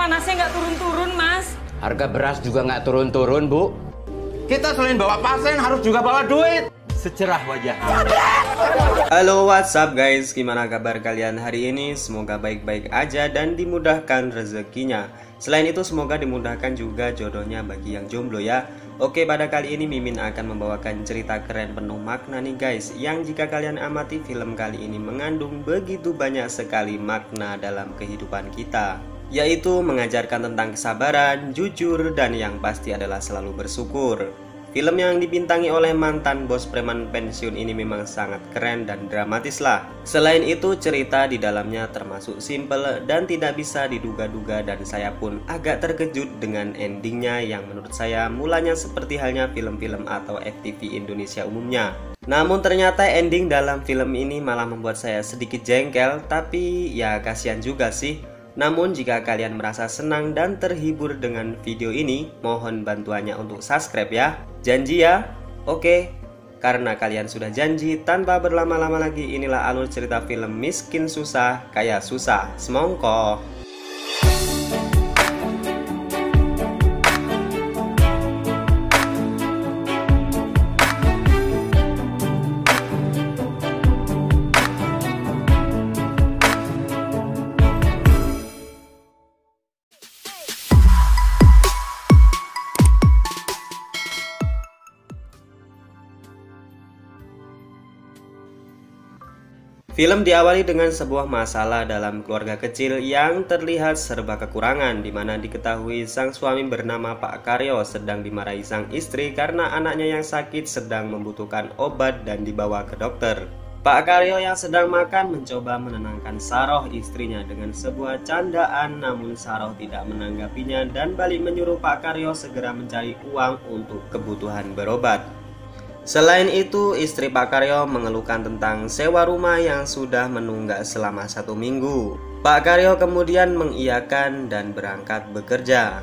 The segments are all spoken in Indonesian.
panasnya nggak turun-turun, Mas. Harga beras juga nggak turun-turun, Bu. Kita selain bawa pasien harus juga bawa duit. Secerah wajah. Halo, what's up guys? Gimana kabar kalian hari ini? Semoga baik-baik aja dan dimudahkan rezekinya. Selain itu semoga dimudahkan juga jodohnya bagi yang jomblo ya. Oke, pada kali ini Mimin akan membawakan cerita keren penuh makna nih guys, yang jika kalian amati film kali ini mengandung begitu banyak sekali makna dalam kehidupan kita, yaitu mengajarkan tentang kesabaran, jujur, dan yang pasti adalah selalu bersyukur. Film yang dibintangi oleh mantan bos preman pensiun ini memang sangat keren dan dramatis lah. Selain itu cerita di dalamnya termasuk simple dan tidak bisa diduga-duga, dan saya pun agak terkejut dengan endingnya yang menurut saya mulanya seperti halnya film-film atau FTV Indonesia umumnya. Namun ternyata ending dalam film ini malah membuat saya sedikit jengkel, tapi ya kasihan juga sih. Namun jika kalian merasa senang dan terhibur dengan video ini, mohon bantuannya untuk subscribe ya. Janji ya? Oke. Karena kalian sudah janji, tanpa berlama-lama lagi inilah alur cerita film Miskin Susah Kaya Susah. Semongko. Film diawali dengan sebuah masalah dalam keluarga kecil yang terlihat serba kekurangan, di mana diketahui sang suami bernama Pak Karyo sedang dimarahi sang istri karena anaknya yang sakit sedang membutuhkan obat dan dibawa ke dokter. Pak Karyo yang sedang makan mencoba menenangkan Saroh istrinya dengan sebuah candaan, namun Saroh tidak menanggapinya dan balik menyuruh Pak Karyo segera mencari uang untuk kebutuhan berobat. Selain itu, istri Pak Karyo mengeluhkan tentang sewa rumah yang sudah menunggak selama 1 minggu. Pak Karyo kemudian mengiyakan dan berangkat bekerja.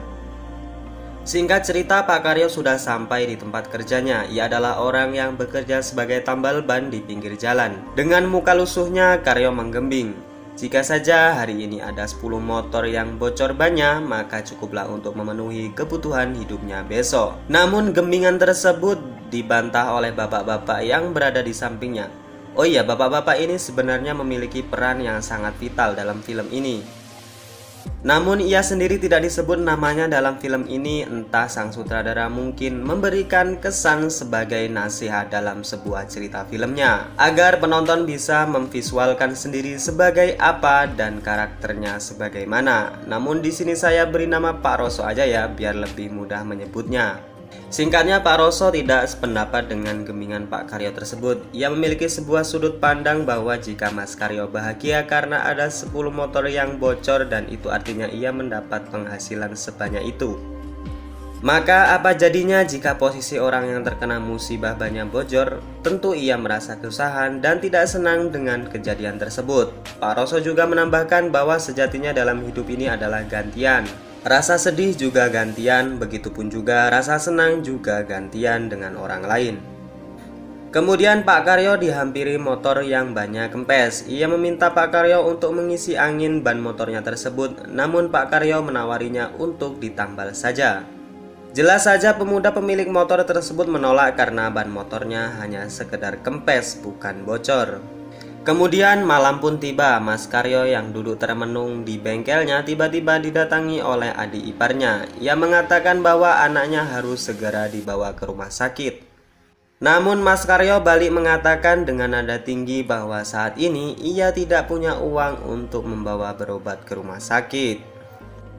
Singkat cerita, Pak Karyo sudah sampai di tempat kerjanya. Ia adalah orang yang bekerja sebagai tambal ban di pinggir jalan. Dengan muka lusuhnya, Karyo menggembing. Jika saja hari ini ada 10 motor yang bocor bannya, maka cukuplah untuk memenuhi kebutuhan hidupnya besok. Namun gembingan tersebut dibantah oleh bapak-bapak yang berada di sampingnya. Oh iya, bapak-bapak ini sebenarnya memiliki peran yang sangat vital dalam film ini. Namun ia sendiri tidak disebut namanya dalam film ini, entah sang sutradara mungkin memberikan kesan sebagai nasihat dalam sebuah cerita filmnya, agar penonton bisa memvisualkan sendiri sebagai apa dan karakternya sebagaimana. Namun di sini saya beri nama Pak Roso aja ya, biar lebih mudah menyebutnya. Singkatnya, Pak Roso tidak sependapat dengan gembingan Pak Karyo tersebut. Ia memiliki sebuah sudut pandang bahwa jika Mas Karyo bahagia karena ada 10 motor yang bocor dan itu artinya ia mendapat penghasilan sebanyak itu, maka apa jadinya jika posisi orang yang terkena musibah banyak bocor? Tentu ia merasa kesusahan dan tidak senang dengan kejadian tersebut. Pak Roso juga menambahkan bahwa sejatinya dalam hidup ini adalah gantian. Rasa sedih juga gantian, begitupun juga rasa senang juga gantian dengan orang lain. Kemudian Pak Karyo dihampiri motor yang banyak kempes. Ia meminta Pak Karyo untuk mengisi angin ban motornya tersebut, namun Pak Karyo menawarinya untuk ditambal saja. Jelas saja pemuda pemilik motor tersebut menolak karena ban motornya hanya sekedar kempes, bukan bocor. Kemudian malam pun tiba. Mas Karyo yang duduk termenung di bengkelnya tiba-tiba didatangi oleh adik iparnya. Ia mengatakan bahwa anaknya harus segera dibawa ke rumah sakit. Namun Mas Karyo balik mengatakan dengan nada tinggi bahwa saat ini ia tidak punya uang untuk membawa berobat ke rumah sakit.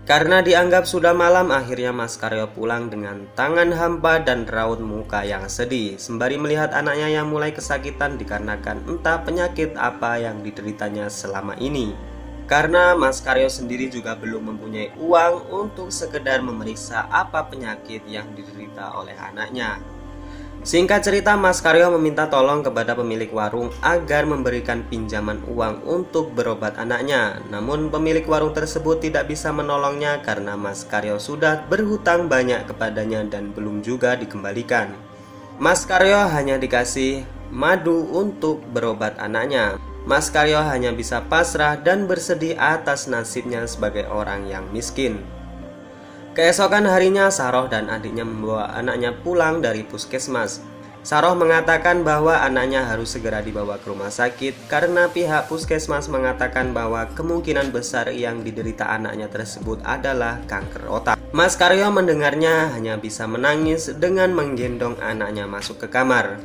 Karena dianggap sudah malam, akhirnya Mas Karyo pulang dengan tangan hampa dan raut muka yang sedih, sembari melihat anaknya yang mulai kesakitan dikarenakan entah penyakit apa yang dideritanya selama ini. Karena Mas Karyo sendiri juga belum mempunyai uang untuk sekedar memeriksa apa penyakit yang diderita oleh anaknya. Singkat cerita, Mas Karyo meminta tolong kepada pemilik warung agar memberikan pinjaman uang untuk berobat anaknya. Namun pemilik warung tersebut tidak bisa menolongnya karena Mas Karyo sudah berhutang banyak kepadanya dan belum juga dikembalikan. Mas Karyo hanya dikasih madu untuk berobat anaknya. Mas Karyo hanya bisa pasrah dan bersedih atas nasibnya sebagai orang yang miskin. Keesokan harinya Saroh dan adiknya membawa anaknya pulang dari puskesmas. Saroh mengatakan bahwa anaknya harus segera dibawa ke rumah sakit karena pihak puskesmas mengatakan bahwa kemungkinan besar yang diderita anaknya tersebut adalah kanker otak. Mas Karyo mendengarnya hanya bisa menangis dengan menggendong anaknya masuk ke kamar.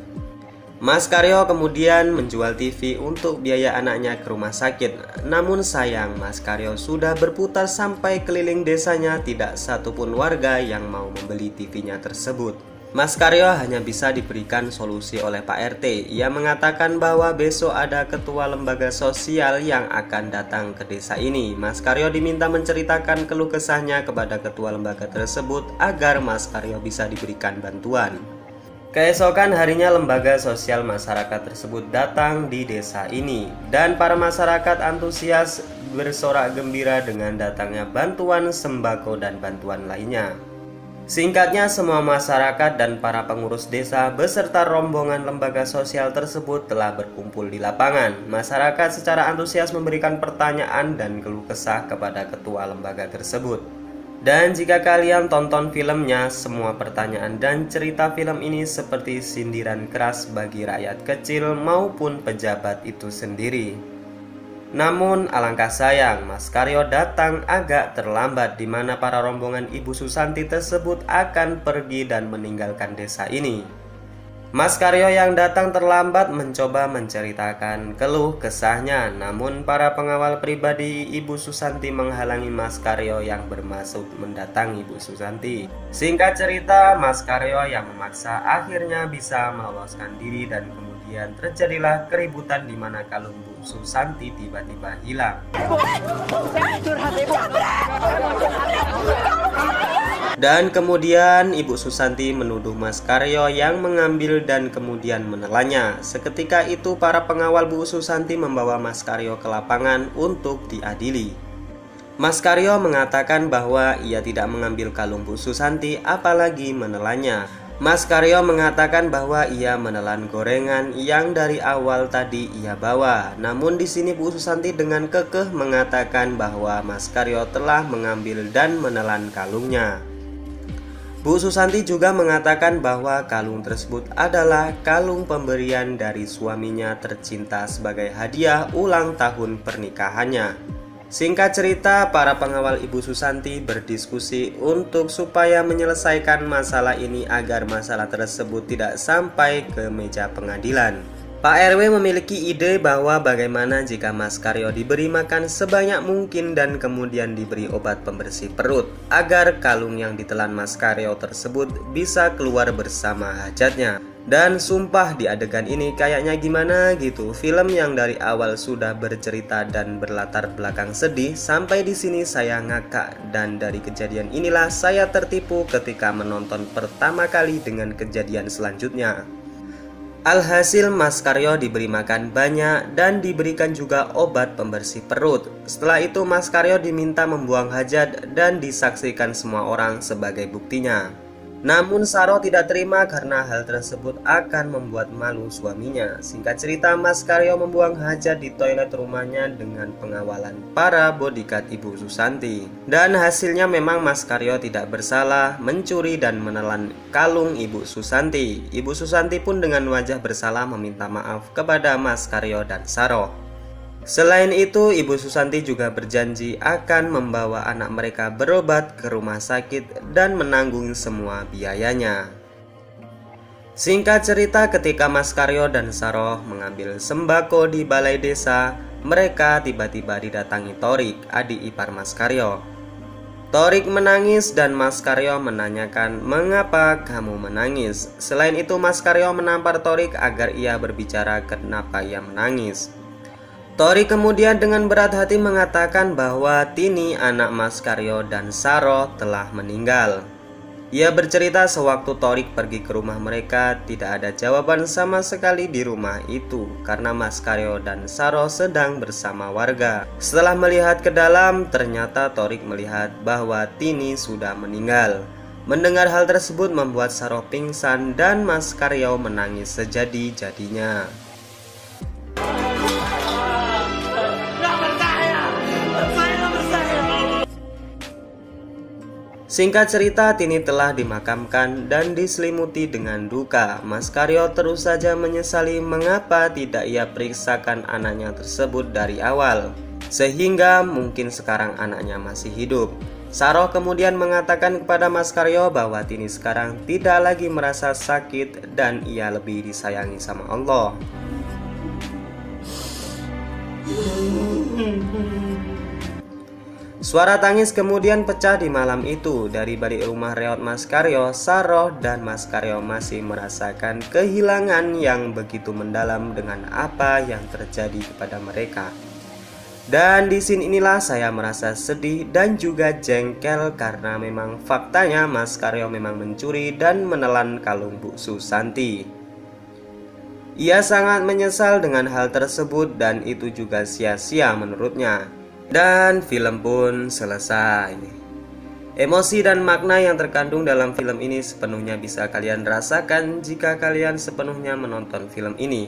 Mas Karyo kemudian menjual TV untuk biaya anaknya ke rumah sakit. Namun sayang, Mas Karyo sudah berputar sampai keliling desanya, tidak satupun warga yang mau membeli TV-nya tersebut. Mas Karyo hanya bisa diberikan solusi oleh Pak RT. Ia mengatakan bahwa besok ada ketua lembaga sosial yang akan datang ke desa ini. Mas Karyo diminta menceritakan keluh kesahnya kepada ketua lembaga tersebut agar Mas Karyo bisa diberikan bantuan. Keesokan harinya lembaga sosial masyarakat tersebut datang di desa ini dan para masyarakat antusias bersorak gembira dengan datangnya bantuan sembako dan bantuan lainnya. Singkatnya, semua masyarakat dan para pengurus desa beserta rombongan lembaga sosial tersebut telah berkumpul di lapangan. Masyarakat secara antusias memberikan pertanyaan dan keluh kesah kepada ketua lembaga tersebut. Dan jika kalian tonton filmnya, semua pertanyaan dan cerita film ini seperti sindiran keras bagi rakyat kecil maupun pejabat itu sendiri. Namun alangkah sayang, Mas Karyo datang agak terlambat di mana para rombongan Ibu Susanti tersebut akan pergi dan meninggalkan desa ini. Mas Karyo yang datang terlambat mencoba menceritakan keluh kesahnya, namun para pengawal pribadi Ibu Susanti menghalangi Mas Karyo yang bermaksud mendatangi Ibu Susanti. Singkat cerita, Mas Karyo yang memaksa akhirnya bisa meloloskan diri dan kemudian terjadilah keributan di mana kalung Bu Susanti tiba-tiba hilang. Dan kemudian Ibu Susanti menuduh Mas Karyo yang mengambil dan kemudian menelannya. Seketika itu para pengawal Bu Susanti membawa Mas Karyo ke lapangan untuk diadili. Mas Karyo mengatakan bahwa ia tidak mengambil kalung Bu Susanti apalagi menelannya. Mas Karyo mengatakan bahwa ia menelan gorengan yang dari awal tadi ia bawa. Namun di sini Bu Susanti dengan kekeh mengatakan bahwa Mas Karyo telah mengambil dan menelan kalungnya. Bu Susanti juga mengatakan bahwa kalung tersebut adalah kalung pemberian dari suaminya tercinta sebagai hadiah ulang tahun pernikahannya. Singkat cerita, para pengawal Ibu Susanti berdiskusi untuk supaya menyelesaikan masalah ini agar masalah tersebut tidak sampai ke meja pengadilan. Pak RW memiliki ide bahwa bagaimana jika Mas Karyo diberi makan sebanyak mungkin dan kemudian diberi obat pembersih perut agar kalung yang ditelan Mas Karyo tersebut bisa keluar bersama hajatnya. Dan sumpah di adegan ini kayaknya gimana gitu. Film yang dari awal sudah bercerita dan berlatar belakang sedih, sampai di sini saya ngakak, dan dari kejadian inilah saya tertipu ketika menonton pertama kali dengan kejadian selanjutnya. Alhasil Mas Karyo diberi makan banyak dan diberikan juga obat pembersih perut. Setelah itu Mas Karyo diminta membuang hajat dan disaksikan semua orang sebagai buktinya. Namun Saroh tidak terima karena hal tersebut akan membuat malu suaminya. Singkat cerita, Mas Karyo membuang hajat di toilet rumahnya dengan pengawalan para bodyguard Ibu Susanti. Dan hasilnya memang Mas Karyo tidak bersalah mencuri dan menelan kalung Ibu Susanti. Ibu Susanti pun dengan wajah bersalah meminta maaf kepada Mas Karyo dan Saroh. Selain itu, Ibu Susanti juga berjanji akan membawa anak mereka berobat ke rumah sakit dan menanggung semua biayanya. Singkat cerita, ketika Mas Karyo dan Saroh mengambil sembako di balai desa, mereka tiba-tiba didatangi Torik, adik ipar Mas Karyo. Torik menangis dan Mas Karyo menanyakan mengapa kamu menangis. Selain itu, Mas Karyo menampar Torik agar ia berbicara kenapa ia menangis. Torik kemudian dengan berat hati mengatakan bahwa Tini, anak Mas Karyo dan Saroh, telah meninggal. Ia bercerita sewaktu Torik pergi ke rumah mereka, tidak ada jawaban sama sekali di rumah itu karena Mas Karyo dan Saroh sedang bersama warga. Setelah melihat ke dalam, ternyata Torik melihat bahwa Tini sudah meninggal. Mendengar hal tersebut membuat Saroh pingsan dan Mas Karyo menangis sejadi-jadinya. Singkat cerita, Tini telah dimakamkan dan diselimuti dengan duka. Mas Karyo terus saja menyesali mengapa tidak ia periksakan anaknya tersebut dari awal, sehingga mungkin sekarang anaknya masih hidup. Saroh kemudian mengatakan kepada Mas Karyo bahwa Tini sekarang tidak lagi merasa sakit dan ia lebih disayangi sama Allah. Suara tangis kemudian pecah di malam itu. Dari balik rumah reot Mas Karyo, Saroh dan Mas Karyo masih merasakan kehilangan yang begitu mendalam dengan apa yang terjadi kepada mereka. Dan di sini inilah saya merasa sedih dan juga jengkel karena memang faktanya Mas Karyo memang mencuri dan menelan kalung Bu Susanti. Ia sangat menyesal dengan hal tersebut dan itu juga sia-sia menurutnya. Dan film pun selesai. Emosi dan makna yang terkandung dalam film ini sepenuhnya bisa kalian rasakan jika kalian sepenuhnya menonton film ini.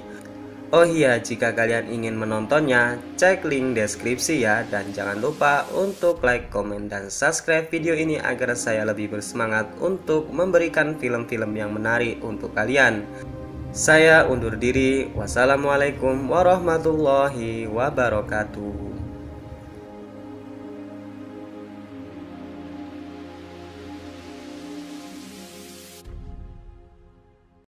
Oh iya, jika kalian ingin menontonnya, cek link deskripsi ya. Dan jangan lupa untuk like, komen, dan subscribe video ini agar saya lebih bersemangat untuk memberikan film-film yang menarik untuk kalian. Saya undur diri. Wassalamualaikum warahmatullahi wabarakatuh.